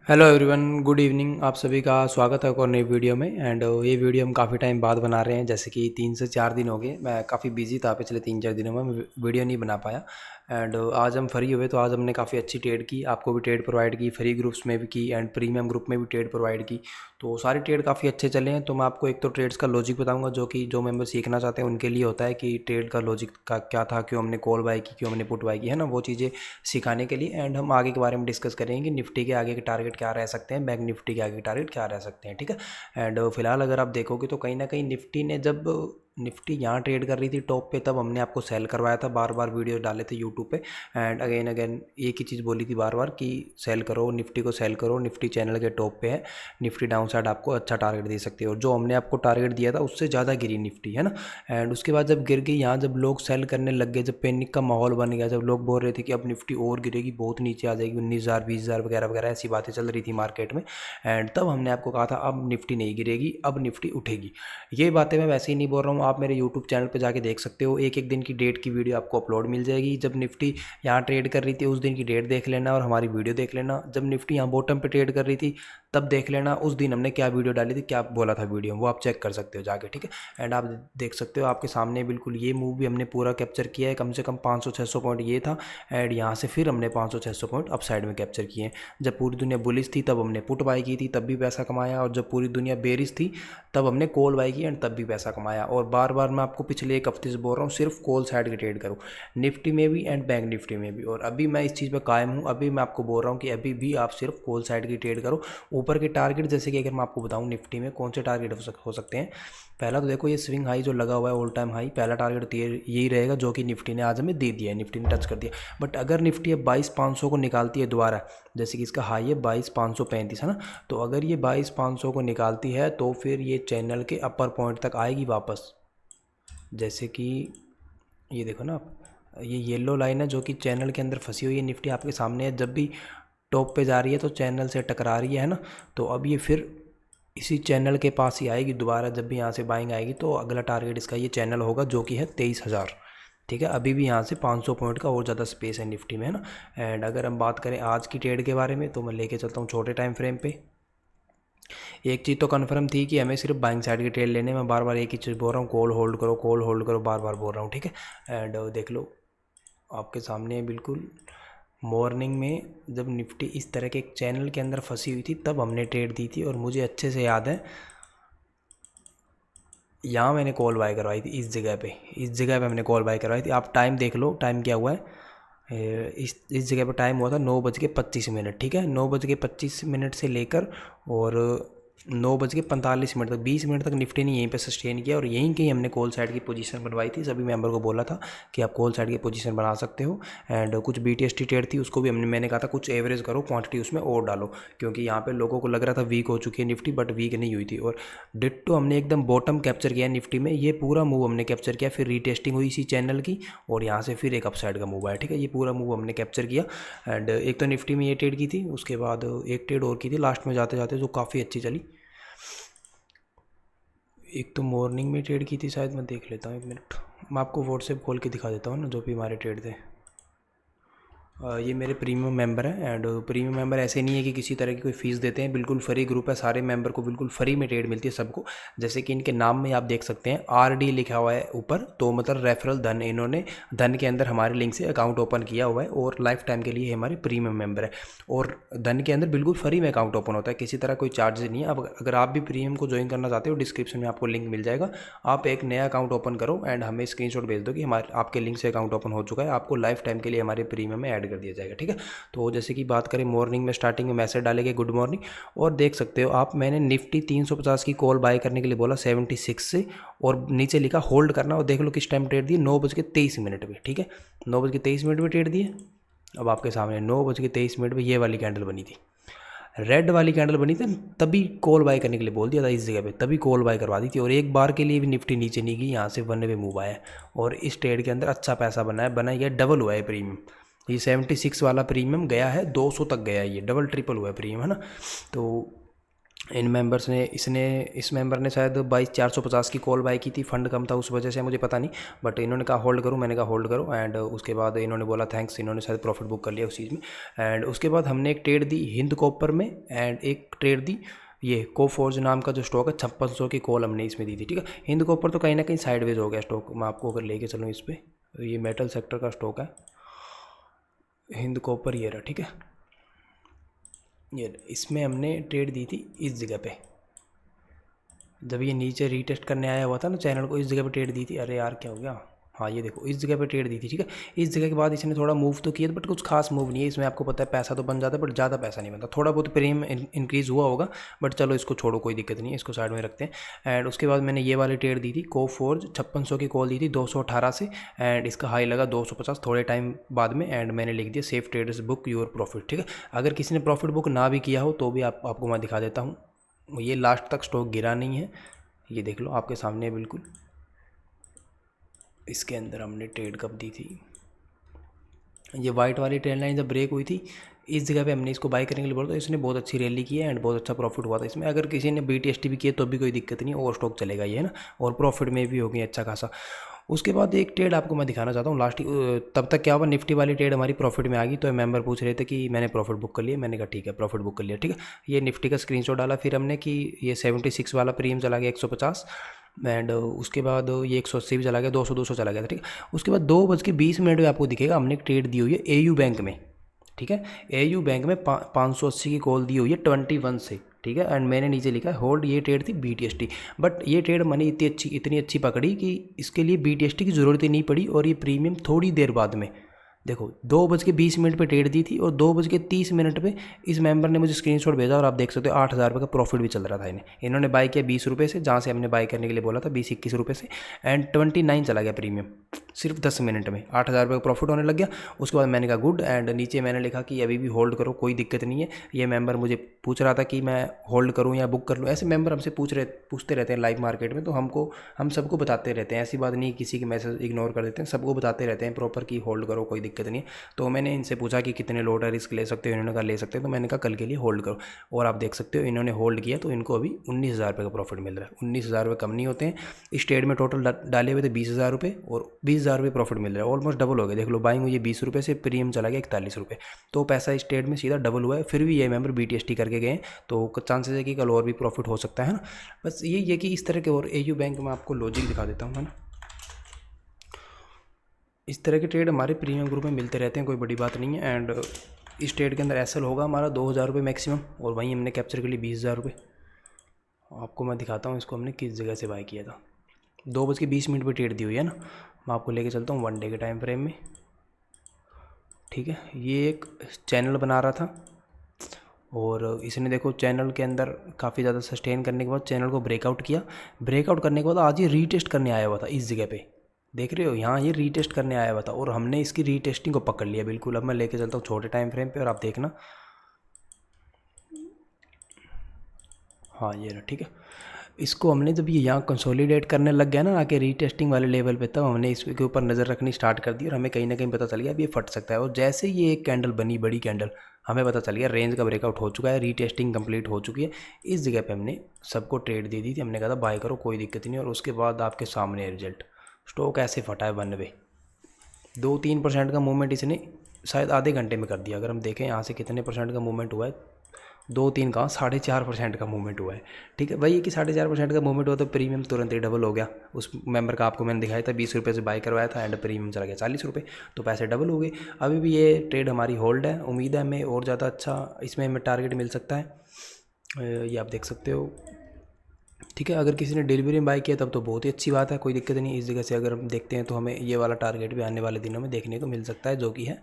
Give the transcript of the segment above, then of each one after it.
Hello everyone, good evening. आप सभी का स्वागत है एक और नई वीडियो में। ये वीडियो हम काफ़ी टाइम बाद बना रहे हैं, जैसे कि 3 से 4 दिन हो गए। मैं काफ़ी बिजी था पिछले 3-4 दिनों में, मैं वीडियो नहीं बना पाया। आज हम फ्री हुए तो आज हमने काफ़ी अच्छी ट्रेड की, आपको भी ट्रेड प्रोवाइड की, फ्री ग्रुप्स में भी की एंड प्रीमियम ग्रुप में भी ट्रेड प्रोवाइड की। तो सारी ट्रेड काफ़ी अच्छे चले हैं। तो मैं आपको एक तो ट्रेड्स का लॉजिक बताऊंगा, जो कि जो मेंबर सीखना चाहते हैं उनके लिए होता है कि ट्रेड का लॉजिक का क्या था, क्यों हमने कॉल बाय की, क्यों हमने पुट बाय की, है ना, वो चीज़ें सिखाने के लिए। एंड हम आगे के बारे में डिस्कस करेंगे, निफ्टी के आगे के टारगेट क्या रह सकते हैं, बैंक निफ्टी के आगे के टारगेट क्या रह सकते हैं, ठीक है। एंड फिलहाल अगर आप देखोगे तो कहीं ना कहीं निफ्टी ने जब निफ्टी यहाँ ट्रेड कर रही थी टॉप पे, तब हमने आपको सेल करवाया था, बार बार वीडियो डाले थे यूट्यूब पे। एंड अगेन अगेन एक ही चीज़ बोली थी बार बार कि सेल करो, निफ्टी को सेल करो, निफ्टी चैनल के टॉप पे है, निफ्टी डाउन साइड आपको अच्छा टारगेट दे सकती है। और जो हमने आपको टारगेट दिया था उससे ज़्यादा गिरी निफ्टी, है ना। एंड उसके बाद जब गिर गई यहाँ, जब लोग सेल करने लग गए, जब पैनिक का माहौल बन गया, जब लोग बोल रहे थे कि अब निफ्टी और गिरेगी, बहुत नीचे आ जाएगी, 19,000 20,000 वगैरह वगैरह ऐसी बातें चल रही थी मार्केट में। एंड तब हमने आपको कहा था अब निफ्टी नहीं गिरेगी, अब निफ्टी उठेगी। ये बातें मैं वैसे ही नहीं बोल रहा हूँ, आप मेरे यूट्यूब चैनल पे जाके देख सकते हो, एक एक दिन की डेट की वीडियो आपको अपलोड मिल जाएगी। जब निफ्टी यहाँ ट्रेड कर रही थी उस दिन की डेट देख लेना और हमारी वीडियो देख लेना। जब निफ्टी यहाँ बॉटम पे ट्रेड कर रही थी तब देख लेना उस दिन हमने क्या वीडियो डाली थी, क्या बोला था वीडियो में, वो आप चेक कर सकते हो जाके, ठीक है। एंड आप देख सकते हो आपके सामने बिल्कुल ये मूव भी हमने पूरा कैप्चर किया है, कम से कम 500-600 पॉइंट ये था। एंड यहाँ से फिर हमने 500-600 पॉइंट अप साइड में कैप्चर किए हैं। जब पूरी दुनिया बुलिश थी तब हमने पुट बाई की थी, तब भी पैसा कमाया, और जब पूरी दुनिया बेरिश थी तब हमने कॉल बाई की एंड तब भी पैसा कमाया। और बार बार मैं आपको पिछले एक हफ्ते से बोल रहा हूँ सिर्फ कॉल साइड की ट्रेड करो, निफ्टी में भी एंड बैंक निफ्टी में भी। और अभी मैं इस चीज़ पर कायम हूँ, अभी मैं आपको बोल रहा हूँ कि अभी भी आप सिर्फ कॉल साइड की ट्रेड करो। ऊपर के टारगेट, जैसे कि अगर मैं आपको बताऊँ निफ्टी में कौन से टारगेट हो सकते हैं। पहला तो देखो ये स्विंग हाई जो लगा हुआ है, ऑल टाइम हाई, पहला टारगेट तो यही रहेगा, जो कि निफ्टी ने आज हमें दे दिया है, निफ्टी ने टच कर दिया। बट अगर निफ्टी अब 22,500 को निकालती है दोबारा, जैसे कि इसका हाई है 22,535, है ना, तो अगर ये 22,500 को निकालती है तो फिर ये चैनल के अपर पॉइंट तक आएगी वापस। जैसे कि ये देखो ना आप, ये येलो लाइन है जो कि चैनल के अंदर फंसी हुई है, निफ्टी आपके सामने है। जब भी टॉप पे जा रही है तो चैनल से टकरा रही है ना, तो अब ये फिर इसी चैनल के पास ही आएगी दोबारा। जब भी यहाँ से बाइंग आएगी तो अगला टारगेट इसका ये चैनल होगा, जो कि है 23,000, ठीक है। अभी भी यहाँ से 500 पॉइंट का और ज़्यादा स्पेस है निफ्टी में, है ना। एंड अगर हम बात करें आज की ट्रेड के बारे में, तो मैं लेके चलता हूँ छोटे टाइम फ्रेम पे। एक चीज़ तो कन्फर्म थी कि हमें सिर्फ बाइंग साइड की ट्रेड लेने में, बार बार एक ही चीज़ बोल रहा हूँ, कॉल होल्ड करो, कॉल होल्ड करो, बार बार बोल रहा हूँ, ठीक है। एंड देख लो आपके सामने बिल्कुल मॉर्निंग में जब निफ्टी इस तरह के एक चैनल के अंदर फंसी हुई थी तब हमने ट्रेड दी थी। और मुझे अच्छे से याद है यहाँ मैंने कॉल बाय करवाई थी, इस जगह पे हमने कॉल बाय करवाई थी। आप टाइम देख लो, टाइम क्या हुआ है। इस जगह पर टाइम हुआ था 9:25, ठीक है। 9:25 से लेकर और 9:45 तक, 20 मिनट तक निफ्टी ने यहीं पे सस्टेन किया, और यहीं कहीं हमने कॉल साइड की पोजीशन बनवाई थी। सभी मेंबर को बोला था कि आप कॉल साइड की पोजीशन बना सकते हो। एंड कुछ BTST ट्रेड थी, उसको भी मैंने कहा था कुछ एवरेज करो, क्वांटिटी उसमें और डालो, क्योंकि यहाँ पे लोगों को लग रहा था वीक हो चुकी है निफ्टी, बट वीक नहीं हुई थी। और डिट्टो हमने एकदम बॉटम कैप्चर किया निफ्टी में, ये पूरा मूव हमने कैप्चर किया, फिर रीटेस्टिंग हुई इसी चैनल की, और यहाँ से फिर एक अपसाइड का मूव आया, ठीक है। ये पूरा मूव हमने कैप्चर किया। एंड एक तो निफ्टी में ये ट्रेड की थी, उसके बाद एक ट्रेड और की थी लास्ट में जाते जाते, जो काफ़ी अच्छी चली। एक तो मॉर्निंग में ट्रेड की थी शायद, मैं देख लेता हूँ 1 मिनट, मैं आपको व्हाट्सएप खोल के दिखा देता हूँ ना जो भी हमारे ट्रेड थे। ये मेरे प्रीमियम मेंबर हैं। एंड प्रीमियम मेंबर ऐसे नहीं है कि किसी तरह की कोई फ़ीस देते हैं, बिल्कुल फ्री ग्रुप है, सारे मेंबर को बिल्कुल फ्री में ट्रेड मिलती है सबको। जैसे कि इनके नाम में आप देख सकते हैं RD लिखा हुआ है ऊपर, तो मतलब रेफरल धन, इन्होंने धन के अंदर हमारे लिंक से अकाउंट ओपन किया हुआ है, और लाइफ टाइम के लिए हमारे प्रीमियम मेंबर है। और धन के अंदर बिल्कुल फ्री में अकाउंट ओपन होता है, किसी तरह कोई चार्जेस नहीं है। अब अगर आप भी प्रीमियम को ज्वाइन करना चाहते हो, डिस्क्रिप्शन में आपको लिंक मिल जाएगा, आप एक नया अकाउंट ओपन करो एंड हमें स्क्रीनशॉट भेज दो कि हमारे आपके लिंक से अकाउंट ओपन हो चुका है, आपको लाइफ टाइम के लिए हमारे प्रीमियम में ऐड कर दिया जाएगा, ठीक है। तो जैसे कि बात करें मॉर्निंग में, स्टार्टिंग में मैसेज डालेंगे गुड मॉर्निंग, और देख सकते हो आप, मैंने निफ्टी 350 की कॉल बाय करने के लिए बोला 76 से, और नीचे लिखा होल्ड करना, और देख लो किस टाइम ट्रेड दिए, 9:23 पे, ठीक है। 9:23 पे ट्रेड दिए। अब आपके सामने 9:23 पे ये वाली कैंडल बनी थी, रेड वाली कैंडल बनी थी, तभी कॉल बाय करने के लिए बोल दिया था इस जगह पे, तभी कॉल बाय करवा दी थी। और एक बार के लिए भी निफ्टी नीचे नहीं गई, यहाँ से 1 वे मूव आया है, और इस ट्रेड के अंदर अच्छा पैसा बना है, डबल हुआ है प्रीमियम। ये 76 वाला प्रीमियम गया है 200 तक गया है, ये डबल ट्रिपल हुआ है प्रीमियम, है ना। तो इन मेंबर्स ने इस मेंबर ने शायद 22,450 की कॉल बाय की थी, फंड कम था उस वजह से, मुझे पता नहीं, बट इन्होंने कहा होल्ड करो, मैंने कहा होल्ड करो, एंड उसके बाद इन्होंने बोला थैंक्स, इन्होंने शायद प्रॉफिट बुक कर लिया उस चीज़ में। एंड उसके बाद हमने एक ट्रेड दी हिंद कॉपर में, एंड एक ट्रेड दी ये कोफोर्ज नाम का जो स्टॉक है, 5600 की कॉल हमने इसमें दी थी। ठीक है, हिंद कॉपर तो कहीं ना कहीं साइडवेज हो गया स्टॉक, मैं आपको अगर लेके चलूँ इस पर, ये मेटल सेक्टर का स्टॉक है हिंद कॉपर, ये रहा। ठीक है, ये इसमें हमने ट्रेड दी थी इस जगह पे, जब ये नीचे रीटेस्ट करने आया हुआ था ना चैनल को, इस जगह पे ट्रेड दी थी। अरे यार क्या हो गया, हाँ ये देखो इस जगह पे ट्रेड दी थी। ठीक है, इस जगह के बाद इसने थोड़ा मूव तो किया, बट कुछ खास मूव नहीं है इसमें, आपको पता है पैसा तो बन जाता है बट ज़्यादा पैसा नहीं बनता, थोड़ा बहुत प्रीमियम इंक्रीज़ हुआ होगा, बट चलो इसको छोड़ो, कोई दिक्कत नहीं है, इसको साइड में रखते हैं। एंड उसके बाद मैंने ये वाली ट्रेड दी थी कोफोर्ज, 5600 की कॉल दी थी 218 से, एंड इसका हाई लगा 250 थोड़े टाइम बाद में, एंड मैंने लिख दिया safe traders book your profit. ठीक है, अगर किसी ने प्रॉफिट बुक ना भी किया हो तो भी आपको मैं दिखा देता हूँ, ये लास्ट तक स्टॉक गिरा नहीं है, ये देख लो आपके सामने है बिल्कुल। इसके अंदर हमने ट्रेड कब दी थी, ये वाइट वाली ट्रेंड लाइन जब ब्रेक हुई थी, इस जगह पे हमने इसको बाय करने के लिए बोला, तो इसने बहुत अच्छी रैली की है एंड बहुत अच्छा प्रॉफिट हुआ था इसमें। अगर किसी ने BTST भी किया तो भी कोई दिक्कत नहीं, और स्टॉक चलेगा ये, है ना, और प्रॉफिट में भी होगी अच्छा खासा। उसके बाद एक ट्रेड आपको मैं दिखाना चाहता हूँ लास्ट, तब तक क्या हुआ, निफ्टी वाली ट्रेड हमारी प्रॉफिट में आ गई, तो मेंबर पूछ रहे थे कि मैंने प्रॉफिट बुक कर लिया, मैंने कहा ठीक है प्रॉफिट बुक कर लिया। ठीक है, ये निफ्टी का स्क्रीनशॉट डाला फिर हमने कि ये 76 वाला प्रीमियम चला गया 150, एंड उसके बाद ये 180 भी चला गया, 200 चला गया था। ठीक है, उसके बाद 2:20 में आपको दिखेगा हमने एक ट्रेड दी हुई है AU बैंक में। ठीक है, AU बैंक में 580 की कॉल दी हुई है 21 से। ठीक है, एंड मैंने नीचे लिखा है होल्ड, ये ट्रेड थी BTST, बट ये ट्रेड मैंने इतनी अच्छी पकड़ी कि इसके लिए BTST की ज़रूरत ही नहीं पड़ी, और ये प्रीमियम थोड़ी देर बाद में देखो 2:20 पे ट्रेड दी थी, और 2:30 पे इस मेंबर ने मुझे स्क्रीनशॉट भेजा, और आप देख सकते हो 8,000 रुपये का प्रॉफिट भी चल रहा था इन्होंने बाय किया 20 रुपये से, जहाँ से हमने बाय करने के लिए बोला था 20-21 रुपये से, एंड 29 चला गया प्रीमियम सिर्फ 10 मिनट में, 8,000 रुपये का प्रॉफिट होने लग गया। उसके बाद मैंने कहा गुड, एंड नीचे मैंने लिखा कि अभी भी होल्ड करो, कोई दिक्कत नहीं है। ये मेंबर मुझे पूछ रहा था कि मैं होल्ड करूँ या बुक कर लूँ, ऐसे मेंबर हमसे पूछते रहते हैं लाइव मार्केट में, तो हम सबको बताते रहते हैं, ऐसी बात नहीं किसी के मैसेज इग्नोर कर देते हैं, सबको बताते रहते हैं प्रॉपर की होल्ड करो, कोई दिक्कत नहीं है। तो मैंने इनसे पूछा कि कितने लॉट है, रिस्क ले सकते हो, इन्होंने कहा ले सकते हैं, तो मैंने कहा कल के लिए होल्ड करो, और आप देख सकते हो इन्होंने होल्ड किया, तो इनको अभी 19,000 रुपये का प्रॉफिट मिल रहा है। 19,000 रुपये कम नहीं होते हैं, इस ट्रेड में टोटल डाले हुए थे 20,000 रुपये, और 20,000 रुपये प्रॉफिट मिल रहा है, ऑलमोस्ट डबल हो गया। देख लो बाइंग हुई है 20 रुपये से, प्रीमियम चला गया 41 रुपये, तो पैसा इस ट्रेड में सीधा डबल हुआ है। फिर भी ये मेंबर BTST करके गए, तो चांसेस है कि कल और भी प्रॉफिट हो सकता है ना। बस यही है कि इस तरह के, और AU बैंक में आपको लॉजिक दिखा देता हूँ, है ना, इस तरह के ट्रेड हमारे प्रीमियम ग्रुप में मिलते रहते हैं, कोई बड़ी बात नहीं है। एंड इस ट्रेड के अंदर SL होगा हमारा 2,000 रुपये मैक्सिमम, और वहीं हमने कैप्चर के लिए 20,000 रुपये। आपको मैं दिखाता हूँ इसको हमने किस जगह से बाय किया था, 2:20 पे ट्रेड दी हुई है ना, मैं आपको लेके चलता हूँ 1 डे के टाइम फ्रेम में। ठीक है, ये एक चैनल बना रहा था, और इसने देखो चैनल के अंदर काफ़ी ज़्यादा सस्टेन करने के बाद चैनल को ब्रेकआउट किया, ब्रेकआउट करने के बाद आज ये रीटेस्ट करने आया हुआ था इस जगह पे, देख रहे हो यहाँ ये रीटेस्ट करने आया हुआ था, और हमने इसकी रीटेस्टिंग को पकड़ लिया बिल्कुल। अब मैं लेके चलता हूँ छोटे टाइम फ्रेम पे, और आप देखना, हाँ ये रहा। ठीक है, इसको हमने जब ये यहाँ कंसोलिडेट करने लग गया ना आके रीटेस्टिंग वाले लेवल पे, तब हमने इसके ऊपर नज़र रखनी स्टार्ट कर दी, और हमें कहीं ना कहीं पता चल गया अब ये फट सकता है। और जैसे ये एक कैंडल बनी, बड़ी कैंडल, हमें पता चल गया रेंज का ब्रेकआउट हो चुका है, रीटेस्टिंग कंप्लीट हो चुकी है। इस जगह पे हमने सबको ट्रेड दे दी थी, हमने कहा था बाय करो कोई दिक्कत नहीं, और उसके बाद आपके सामने है रिजल्ट, स्टॉक ऐसे फटा है 1 वे, 2-3% का मूवमेंट इसने शायद आधे घंटे में कर दिया। अगर हम देखें यहाँ से कितने परसेंट का मूवमेंट हुआ है, 2-3 कहाँ 4.5% का मूवमेंट हुआ है। ठीक है, वही है कि 4.5% का मूवमेंट हुआ तो प्रीमियम तुरंत ही डबल हो गया। उस मेंबर का आपको मैंने दिखाया था 20 रुपये से बाय करवाया था, एंड प्रीमियम चला गया 40 रुपये, तो पैसे डबल हो गए। अभी भी ये ट्रेड हमारी होल्ड है, उम्मीद है हमें और ज़्यादा अच्छा इसमें हमें टारगेट मिल सकता है, ये आप देख सकते हो। ठीक है, अगर किसी ने डिलीवरी में बाय किया तब तो बहुत ही अच्छी बात है, कोई दिक्कत नहीं। इस जगह से अगर हम देखते हैं तो हमें ये वाला टारगेट भी आने वाले दिनों में देखने को मिल सकता है, जो कि है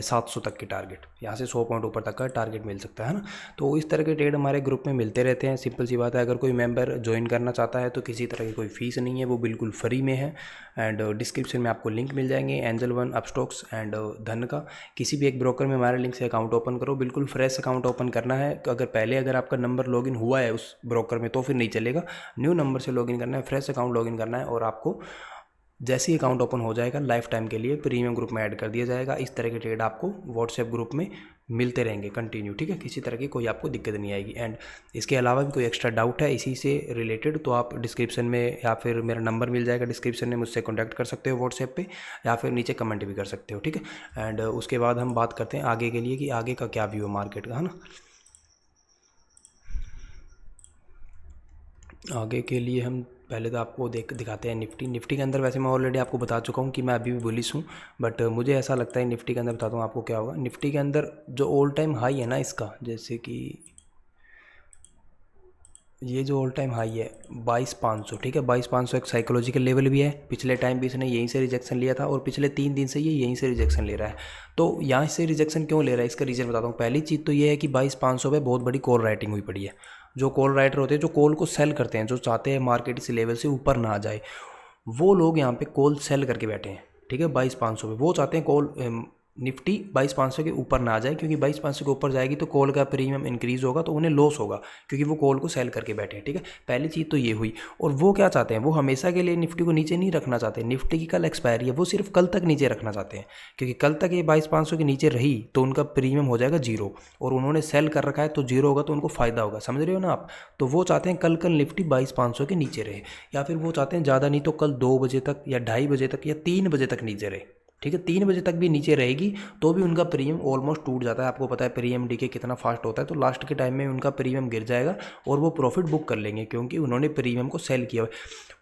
700 तक की टारगेट, यहाँ से 100 पॉइंट ऊपर तक का टारगेट मिल सकता है ना। तो इस तरह के ट्रेड हमारे ग्रुप में मिलते रहते हैं, सिंपल सी बात है। अगर कोई मेंबर ज्वाइन करना चाहता है तो किसी तरह की कोई फीस नहीं है, वो बिल्कुल फ्री में है, एंड डिस्क्रिप्शन में आपको लिंक मिल जाएंगे एंजल वन, अपस्टॉक्स एंड धन का। किसी भी एक ब्रोकर में हमारे लिंक से अकाउंट ओपन करो, बिल्कुल फ्रेश अकाउंट ओपन करना है। अगर आपका नंबर लॉगिन हुआ है उस ब्रोकर में तो फिर नहीं चलेगा, न्यू नंबर से लॉगिन करना है, फ्रेश अकाउंट लॉगिन करना है, और आपको जैसे ही अकाउंट ओपन हो जाएगा लाइफ टाइम के लिए प्रीमियम ग्रुप में ऐड कर दिया जाएगा। इस तरह के ट्रेड आपको व्हाट्सएप ग्रुप में मिलते रहेंगे कंटिन्यू, ठीक है, किसी तरह की कोई आपको दिक्कत नहीं आएगी। एंड इसके अलावा भी कोई एक्स्ट्रा डाउट है इसी से रिलेटेड तो आप डिस्क्रिप्शन में या फिर मेरा नंबर मिल जाएगा डिस्क्रिप्शन में, मुझसे कॉन्टैक्ट कर सकते हो व्हाट्सएप पे या फिर नीचे कमेंट भी कर सकते हो, ठीक है। एंड उसके बाद हम बात करते हैं आगे के लिए कि आगे का क्या व्यू है मार्केट का, है ना। आगे के लिए हम पहले तो आपको दिखाते हैं निफ्टी के अंदर। वैसे मैं ऑलरेडी आपको बता चुका हूँ कि मैं अभी भी बुलिश हूँ, बट मुझे ऐसा लगता है निफ्टी के अंदर बताता हूँ आपको क्या होगा। निफ्टी के अंदर जो ऑल टाइम हाई है ना इसका, जैसे कि ये जो ऑल टाइम हाई है 22,500, ठीक है, 22,500 एक साइकोलॉजिकल लेवल भी है। पिछले टाइम भी इसने यहीं से रिजेक्शन लिया था और पिछले 3 दिन से ये यहीं से रिजेक्शन ले रहा है। तो यहाँ से रिजेक्शन क्यों ले रहा है इसका रीज़न बताता हूँ। पहली चीज़ तो ये है कि 22,500 पे बहुत बड़ी कॉल राइटिंग हुई पड़ी है। जो कॉल राइटर होते हैं जो कॉल को सेल करते हैं, जो चाहते हैं मार्केट इस लेवल से ऊपर ना आ जाए, वो लोग यहाँ पे कॉल सेल करके बैठे हैं, ठीक है। 22,500 पे वो चाहते हैं कॉल निफ्टी 22,500 के ऊपर ना आ जाए, क्योंकि 22,500 के ऊपर जाएगी तो कॉल का प्रीमियम इंक्रीज़ होगा तो उन्हें लॉस होगा, क्योंकि वो कॉल को सेल करके बैठे हैं, ठीक है। पहली चीज़ तो ये हुई। और वो क्या चाहते हैं, वो हमेशा के लिए निफ्टी को नीचे नहीं रखना चाहते। निफ्टी की कल एक्सपायरी है, वो सिर्फ कल तक नीचे रखना चाहते हैं, क्योंकि कल तक ये 22,500 के नीचे रही तो उनका प्रीमियम हो जाएगा जीरो, और उन्होंने सेल कर रखा है तो जीरो होगा तो उनको फ़ायदा होगा, समझ रहे हो ना आप। तो वो चाहते हैं कल निफ्टी 22,500 के नीचे रहे, या फिर वो चाहते हैं ज़्यादा नहीं तो कल 2 बजे तक या 2:30 बजे तक या 3 बजे तक नीचे रहे, ठीक है। 3 बजे तक भी नीचे रहेगी तो भी उनका प्रीमियम ऑलमोस्ट टूट जाता है। आपको पता है प्रीमियम डीके कितना फास्ट होता है, तो लास्ट के टाइम में उनका प्रीमियम गिर जाएगा और वो प्रॉफिट बुक कर लेंगे, क्योंकि उन्होंने प्रीमियम को सेल किया है।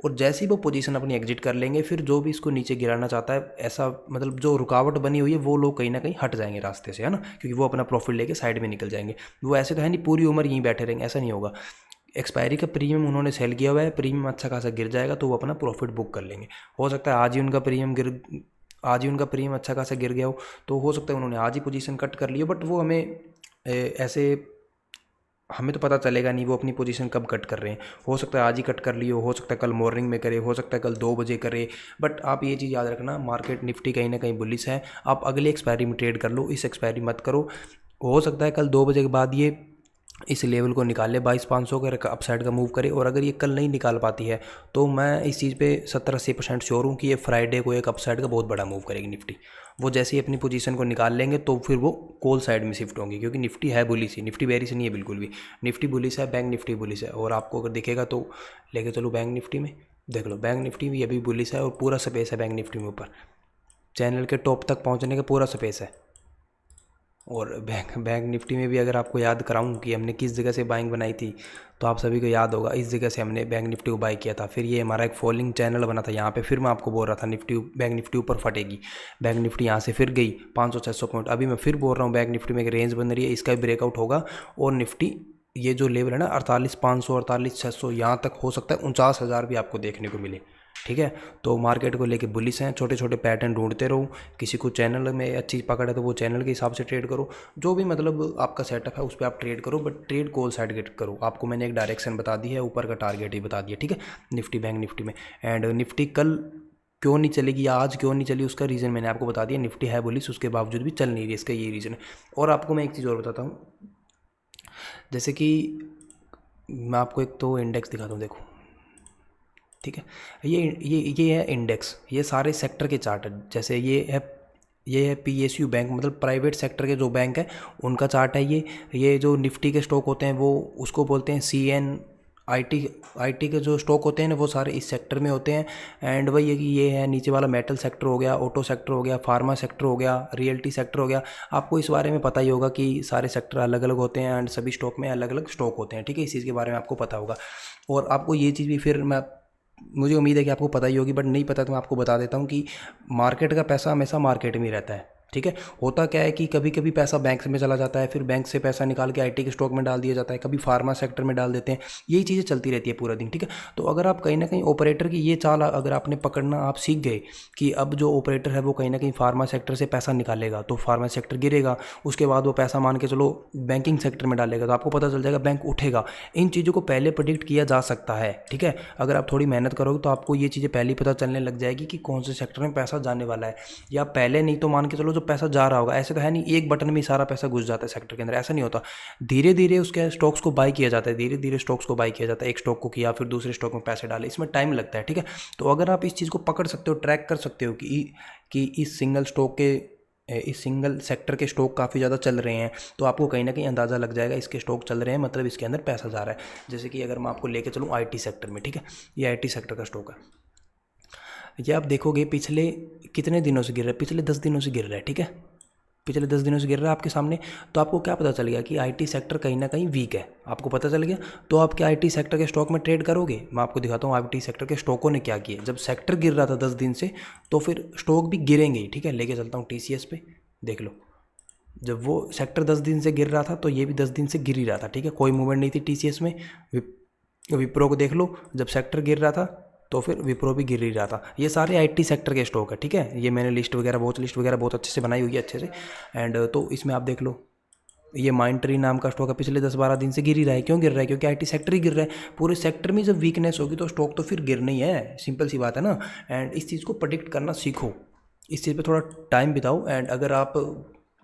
और जैसे ही वो पोजीशन अपनी एग्जिट कर लेंगे, फिर जो भी इसको नीचे गिराना चाहता है, ऐसा मतलब जो रुकावट बनी हुई है, वो लोग कहीं ना कहीं हट जाएंगे रास्ते से, है ना, क्योंकि वो अपना प्रॉफिट लेके साइड में निकल जाएंगे। वो ऐसे तो है नहीं पूरी उम्र यहीं बैठे रहेंगे, ऐसा नहीं होगा। एक्सपायरी का प्रीमियम उन्होंने सेल किया हुआ है, प्रीमियम अच्छा खासा गिर जाएगा तो वो अपना प्रॉफिट बुक कर लेंगे। हो सकता है आज ही उनका प्रीमियम अच्छा खासा गिर गया हो, तो हो सकता है उन्होंने आज ही पोजीशन कट कर ली हो, बट वो ऐसे हमें तो पता चलेगा नहीं वो अपनी पोजीशन कब कट कर रहे हैं। हो सकता है आज ही कट कर लियो, हो सकता है कल मॉर्निंग में करे, हो सकता है कल 2 बजे करे। बट आप ये चीज़ याद रखना, मार्केट निफ्टी कहीं ना कहीं बुलिश है। आप अगले एक्सपायरी में ट्रेड कर लो, इस एक्सपायरी मत करो। हो सकता है कल 2 बजे के बाद ये इस लेवल को निकाल ले 22,500 का अपसाइड का मूव करे, और अगर ये कल नहीं निकाल पाती है तो मैं इस चीज़ पे 70-80% श्योर हूँ कि ये फ्राइडे को एक अपसाइड का बहुत बड़ा मूव करेगी निफ्टी। वो जैसे ही अपनी पोजीशन को निकाल लेंगे तो फिर वो कॉल साइड में शिफ्ट होंगी, क्योंकि निफ्टी है बुलिश ही, निफ्टी बेरिश नहीं है बिल्कुल भी। निफ्टी बुलिश है, बैंक निफ्टी बुलिश है। और आपको अगर दिखेगा तो लेके चलो बैंक निफ्टी में, देख लो बैंक निफ्टी भी अभी बुलिश है और पूरा स्पेस है बैंक निफ्टी में, ऊपर चैनल के टॉप तक पहुँचने का पूरा स्पेस है। और बैंक निफ्टी में भी अगर आपको याद कराऊं कि हमने किस जगह से बाइंग बनाई थी, तो आप सभी को याद होगा इस जगह से हमने बैंक निफ्टी को बाई किया था। फिर ये हमारा एक फॉलिंग चैनल बना था यहाँ पे, फिर मैं आपको बोल रहा था बैंक निफ्टी ऊपर फटेगी। बैंक निफ्टी यहाँ से फिर गई 500-600 पॉइंट। अभी मैं फिर बोल रहा हूँ बैंक निफ्टी में एक रेंज बन रही है, इसका भी ब्रेकआउट होगा और निफ्टी ये जो लेवल है ना 48,500 48,600 यहाँ तक हो सकता है 49,000 भी आपको देखने को मिले, ठीक है। तो मार्केट को लेके बुलिश हैं, छोटे छोटे पैटर्न ढूंढते रहो। किसी को चैनल में अच्छी पकड़ है तो वो चैनल के हिसाब से ट्रेड करो, जो भी मतलब आपका सेटअप है उस पर आप ट्रेड करो, but trade call side get करो। आपको मैंने एक डायरेक्शन बता दी है, ऊपर का टारगेट ही बता दिया, ठीक है, निफ्टी बैंक निफ्टी में। एंड निफ्टी कल क्यों नहीं चलेगी या आज क्यों नहीं चली उसका रीज़न मैंने आपको बता दिया। निफ्टी है बुलिश, उसके बावजूद भी चल नहीं रही, इसका ये रीज़न है। और आपको मैं एक चीज़ और बताता हूँ, जैसे कि मैं आपको एक तो इंडेक्स दिखाता हूँ, देखो, ठीक है। ये है इंडेक्स, ये सारे सेक्टर के चार्ट है। जैसे ये है PSU बैंक, मतलब प्राइवेट सेक्टर के जो बैंक है उनका चार्ट है ये जो निफ्टी के स्टॉक होते हैं वो उसको बोलते हैं CN IT के जो स्टॉक होते हैं ना वो सारे इस सेक्टर में होते हैं। एंड वही है कि ये है नीचे वाला मेटल सेक्टर हो गया, ऑटो सेक्टर हो गया, फार्मा सेक्टर हो गया, रियल्टी सेक्टर हो गया। आपको इस बारे में पता ही होगा कि सारे सेक्टर अलग अलग होते हैं एंड सभी स्टॉक में अलग अलग स्टॉक होते हैं, ठीक है। इस चीज़ के बारे में आपको पता होगा। और आपको ये चीज़ भी फिर मुझे उम्मीद है कि आपको पता ही होगी, बट नहीं पता तो मैं आपको बता देता हूँ कि मार्केट का पैसा हमेशा मार्केट में ही रहता है, ठीक है। होता क्या है कि कभी कभी पैसा बैंक में चला जाता है, फिर बैंक से पैसा निकाल के IT के स्टॉक में डाल दिया जाता है, कभी फार्मा सेक्टर में डाल देते हैं। यही चीज़ें चलती रहती है पूरा दिन, ठीक है। तो अगर आप कहीं ना कहीं ऑपरेटर की ये चाल अगर आपने पकड़ना आप सीख गए कि अब जो ऑपरेटर है वो कहीं ना कहीं फार्मा सेक्टर से पैसा निकालेगा तो फार्मा सेक्टर गिरेगा, उसके बाद वो पैसा मान के चलो बैंकिंग सेक्टर में डालेगा तो आपको पता चल जाएगा बैंक उठेगा। इन चीज़ों को पहले प्रेडिक्ट किया जा सकता है, ठीक है। अगर आप थोड़ी मेहनत करोगे तो आपको ये चीज़ें पहले ही पता चलने लग जाएगी कि कौन से सेक्टर में पैसा जाने वाला है। या पहले नहीं तो मान के चलो जो पैसा जा रहा होगा, ऐसे तो है नहीं एक बटन में ही सारा पैसा घुस जाता है सेक्टर के अंदर, ऐसा नहीं होता। धीरे धीरे उसके स्टॉक्स को बाई किया जाता है, धीरे धीरे स्टॉक्स को बाई किया जाता है, एक स्टॉक को किया फिर दूसरे स्टॉक में पैसे डाले, इसमें टाइम लगता है, ठीक है। तो अगर आप इस चीज़ को पकड़ सकते हो, ट्रैक कर सकते हो कि इस सिंगल स्टॉक के, इस सिंगल सेक्टर के स्टॉक काफ़ी ज़्यादा चल रहे हैं, तो आपको कहीं ना कहीं अंदाज़ा लग जाएगा इसके स्टॉक चल रहे हैं, मतलब इसके अंदर पैसा जा रहा है। जैसे कि अगर मैं आपको लेके चलूँ आईटी सेक्टर में, ठीक है, ये आईटी सेक्टर का स्टॉक है, ये आप देखोगे पिछले कितने दिनों से गिर रहा है, पिछले 10 दिनों से गिर रहा है, ठीक है, पिछले 10 दिनों से गिर रहा है आपके सामने। तो आपको क्या पता चल गया कि आईटी सेक्टर कहीं ना कहीं वीक है, आपको पता चल गया। तो आप क्या आईटी सेक्टर के स्टॉक में ट्रेड करोगे? मैं आपको दिखाता हूँ आईटी सेक्टर के स्टॉकों ने क्या किया। जब सेक्टर गिर रहा था 10 दिन से, तो फिर स्टॉक भी गिरेंगे ही, ठीक है। लेके चलता हूँ टीसीएस पे, देख लो, जब वो सेक्टर 10 दिन से गिर रहा था तो ये भी 10 दिन से गिर ही रहा था, ठीक है, कोई मूवमेंट नहीं थी टीसीएस में। विप्रो को देख लो, जब सेक्टर गिर रहा था तो फिर विप्रो भी गिर ही रहा था। ये सारे आईटी सेक्टर के स्टॉक है, ठीक है, ये मैंने लिस्ट वगैरह बहुत अच्छे से बनाई हुई है, अच्छे से। एंड तो इसमें आप देख लो, ये माइंडट्री नाम का स्टॉक है, पिछले 10-12 दिन से गिर ही रहा है। क्यों गिर रहा है? क्योंकि आईटी सेक्टर ही गिर रहा है। पूरे सेक्टर में जब वीकनेस होगी तो स्टॉक तो फिर गिरना ही है, सिंपल सी बात है ना। एंड इस चीज़ को प्रेडिक्ट करना सीखो, इस चीज़ पे थोड़ा टाइम बिताओ। एंड अगर आप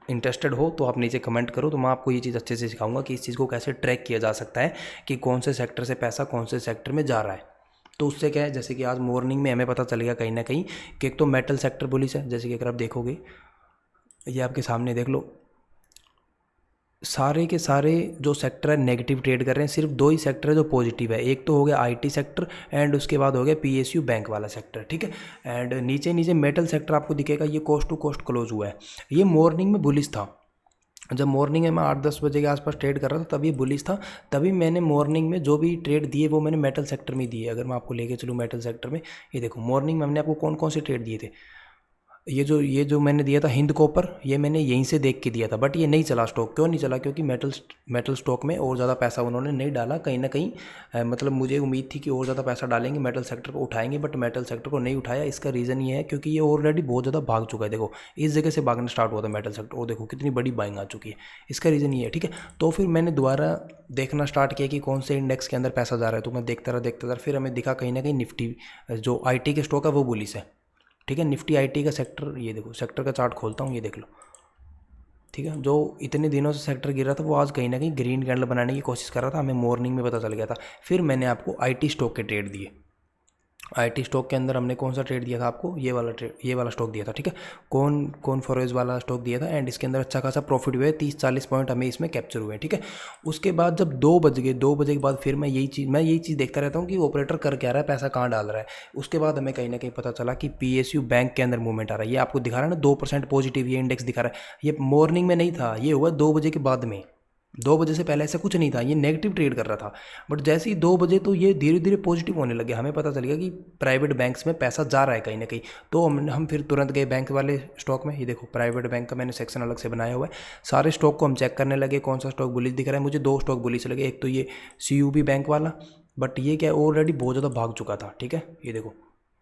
इंटरेस्टेड हो तो आप नीचे कमेंट करो, तो मैं आपको ये चीज़ अच्छे से सिखाऊंगा कि इस चीज़ को कैसे ट्रैक किया जा सकता है कि कौन से सेक्टर से पैसा कौन से सेक्टर में जा रहा है। तो उससे क्या है, जैसे कि आज मॉर्निंग में हमें पता चलेगा कहीं ना कहीं कि एक तो मेटल सेक्टर बुलिश है। जैसे कि अगर आप देखोगे, ये आपके सामने देख लो, सारे के सारे जो सेक्टर है नेगेटिव ट्रेड कर रहे हैं, सिर्फ 2 ही सेक्टर है जो पॉजिटिव है। एक तो हो गया आईटी सेक्टर एंड उसके बाद हो गया पीएसयू बैंक वाला सेक्टर, ठीक है। एंड नीचे नीचे मेटल सेक्टर आपको दिखेगा, ये कोस्ट टू कोस्ट क्लोज हुआ है। ये मॉर्निंग में बुलिश था, जब मॉर्निंग में मैं 8-10 बजे के आसपास ट्रेड कर रहा था तब ये बुलिश था। तभी मैंने मॉर्निंग में जो भी ट्रेड दिए वो मैंने मेटल सेक्टर में दिए। अगर मैं आपको लेके चलूँ मेटल सेक्टर में, ये देखो मॉर्निंग में हमने आपको कौन कौन से ट्रेड दिए थे। ये जो मैंने दिया था हिंद कॉपर, ये मैंने यहीं से देख के दिया था, बट ये नहीं चला स्टॉक। क्यों नहीं चला? क्योंकि मेटल स्टॉक में और ज़्यादा पैसा उन्होंने नहीं डाला। कहीं ना कहीं मतलब मुझे उम्मीद थी कि और ज़्यादा पैसा डालेंगे, मेटल सेक्टर को उठाएंगे, बट मेटल सेक्टर को नहीं उठाया। इसका रीज़न ये है क्योंकि ये ऑलरेडी बहुत ज़्यादा भाग चुका है। देखो इस जगह से भागना स्टार्ट हुआ था मेटल सेक्टर, और देखो कितनी बड़ी बाइंग आ चुकी है। इसका रीज़न ये है, ठीक है। तो फिर मैंने दोबारा देखना स्टार्ट किया कि कौन से इंडेक्स के अंदर पैसा जा रहा है, तो मैं देखता रहा, फिर हमें दिखा कहीं ना कहीं निफ्टी जो आईटी के स्टॉक है वो बुलिश है, ठीक है। निफ्टी आईटी का सेक्टर, ये देखो सेक्टर का चार्ट खोलता हूँ, ये देख लो, ठीक है। जो इतने दिनों से सेक्टर गिर रहा था वो आज कहीं ना कहीं ग्रीन कैंडल बनाने की कोशिश कर रहा था, हमें मॉर्निंग में पता चल गया था। फिर मैंने आपको आईटी स्टॉक के ट्रेड दिए। आईटी स्टॉक के अंदर हमने कौन सा ट्रेड दिया था आपको? ये वाला स्टॉक दिया था, ठीक है। कौन फॉरेज वाला स्टॉक दिया था। एंड इसके अंदर अच्छा खासा प्रॉफिट हुआ है, 30-40 पॉइंट हमें इसमें कैप्चर हुए, ठीक है। उसके बाद जब 2 बज गए, 2 बजे के बाद फिर मैं यही चीज़ देखता रहता हूँ कि ऑपरेटर कर क्या रहा है, पैसा कहाँ डाल रहा है। उसके बाद हमें कहीं ना कहीं पता चला कि पीएसयू बैंक के अंदर मूवमेंट आ रहा है। ये आपको दिखा रहा है ना 2% पॉजिटिव, ये इंडेक्स दिखा रहा है। ये मॉर्निंग में नहीं था, ये हुआ 2 बजे के बाद में। 2 बजे से पहले ऐसा कुछ नहीं था, ये नेगेटिव ट्रेड कर रहा था। बट जैसे ही 2 बजे तो ये धीरे धीरे पॉजिटिव होने लगे। हमें पता चल गया कि प्राइवेट बैंक्स में पैसा जा रहा है कहीं ना कहीं। तो हम फिर तुरंत गए बैंक वाले स्टॉक में। ये देखो प्राइवेट बैंक का मैंने सेक्शन अलग से बनाया हुआ है। सारे स्टॉक को हम चेक करने लगे, कौन सा स्टॉक बुलिश दिख रहा है। मुझे 2 स्टॉक बुलिश लगे। एक तो ये सीयूबी बैंक वाला, बट ये क्या ऑलरेडी बहुत ज़्यादा भाग चुका था, ठीक है। ये देखो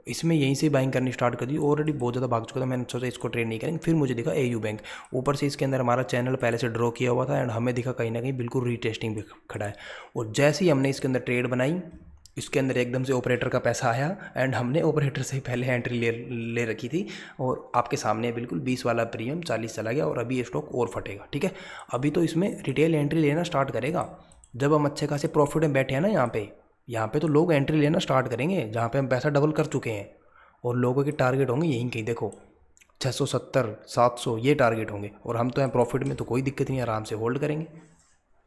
इसमें यहीं से बाइंग करनी स्टार्ट कर दी, ऑलरेडी बहुत ज़्यादा भाग चुका था। मैंने सोचा इसको ट्रेड नहीं करेंगे। फिर मुझे दिखा एयू बैंक, ऊपर से इसके अंदर हमारा चैनल पहले से ड्रॉ किया हुआ था। एंड हमें दिखा कहीं ना कहीं बिल्कुल रीटेस्टिंग भी खड़ा है। और जैसे ही हमने इसके अंदर ट्रेड बनाई, इसके अंदर एकदम से ऑपरेटर का पैसा आया। एंड हमने ऑपरेटर से ही पहले एंट्री ले रखी थी। और आपके सामने बिल्कुल 20 वाला प्रीमियम 40 चला गया। और अभी ये स्टॉक और फटेगा, ठीक है। अभी तो इसमें रिटेल एंट्री लेना स्टार्ट करेगा जब हम अच्छे खासे प्रॉफिट में बैठे हैं ना। यहाँ पे तो लोग एंट्री लेना स्टार्ट करेंगे जहाँ पे हम पैसा डबल कर चुके हैं। और लोगों के टारगेट होंगे यहीं कहीं, देखो 670-700 ये टारगेट होंगे। और हम तो हैं प्रॉफिट में, तो कोई दिक्कत नहीं, आराम से होल्ड करेंगे,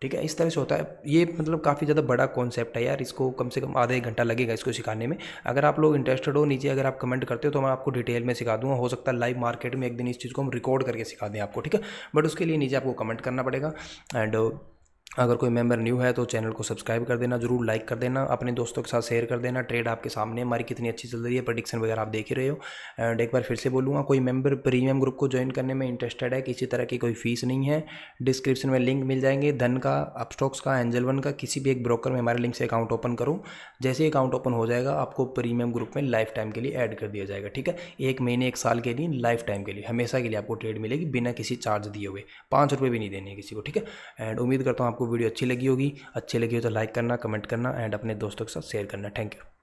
ठीक है। इस तरह से होता है ये। मतलब काफ़ी ज़्यादा बड़ा कॉन्सेप्ट है यार, इसको कम से कम आधा 1 घंटा लगेगा इसको सिखाने में। अगर आप लोग इंटरेस्टेड हो, नीचे अगर आप कमेंट करते हो तो मैं आपको डिटेल में सिखा दूंगा। हो सकता है लाइव मार्केट में एक दिन इस चीज़ को हम रिकॉर्ड करके सिखा दें आपको, ठीक है। बट उसके लिए नीचे आपको कमेंट करना पड़ेगा। एंड अगर कोई मेंबर न्यू है तो चैनल को सब्सक्राइब कर देना, जरूर लाइक कर देना, अपने दोस्तों के साथ शेयर कर देना। ट्रेड आपके सामने हमारी कितनी अच्छी चल रही है, प्रेडिक्शन वगैरह आप देख ही रहे हो। एंड एक बार फिर से बोलूँगा, कोई मेंबर प्रीमियम ग्रुप को ज्वाइन करने में इंटरेस्टेड है, किसी तरह की कोई फीस नहीं है। डिस्क्रिप्शन में लिंक मिल जाएंगे, धन का, अपस्टॉक्स का, एंजल वन का, किसी भी एक ब्रोकर में हमारे लिंक से अकाउंट ओपन करो। जैसे अकाउंट ओपन हो जाएगा आपको प्रीमियम ग्रुप में लाइफ टाइम के लिए ऐड कर दिया जाएगा, ठीक है। 1 महीने 1 साल के लिए, लाइफ टाइम के लिए, हमेशा के लिए आपको ट्रेड मिलेगी बिना किसी चार्ज दिए हुए। 5 रुपये भी नहीं देने किसी को, ठीक है। एंड उम्मीद करता हूँ आपको वीडियो अच्छी लगी होगी। अच्छी लगी हो तो लाइक करना, कमेंट करना एंड अपने दोस्तों के साथ शेयर करना। Thank you.